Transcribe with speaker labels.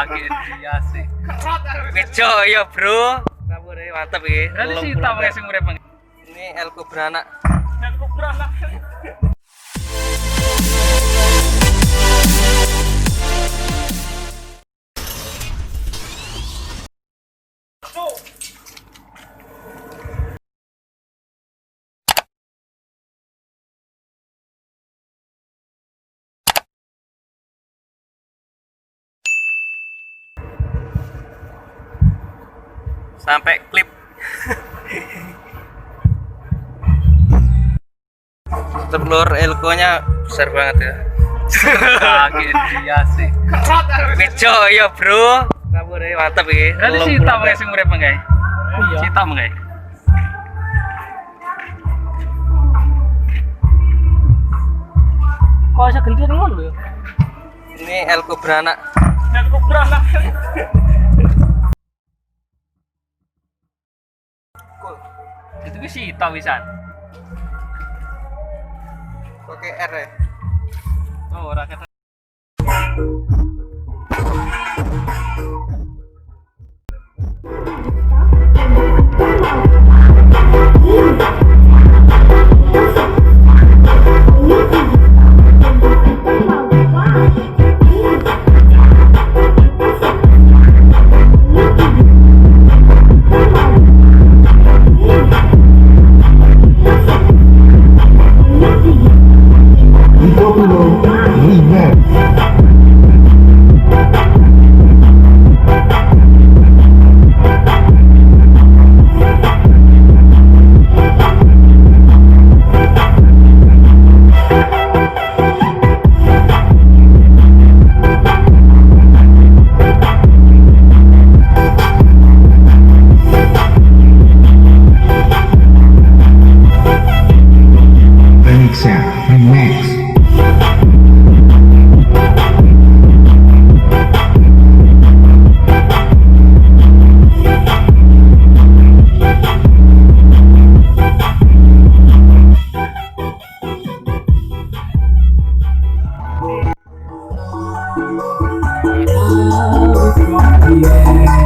Speaker 1: Iya sih. Bejo ya, Bro. Kabur mantap iki.
Speaker 2: Berarti si tahu ya sing urip.
Speaker 1: Ini elko beranak.
Speaker 2: Elko beranak.
Speaker 1: Sampai klip. Telur elko-nya besar banget ya. Iya sih. Bejo ya, Bro. Kabur mantap iki.
Speaker 2: Berarti si tahu ya sing urip guys. Iya. Si tahu guys. Kok bisa ganti ngono lho.
Speaker 1: Ini elko beranak.
Speaker 2: Elko beranak. Itu ki sih tawisan.
Speaker 1: Oke, R ya.
Speaker 2: Oh, ora kata.
Speaker 3: Yeah.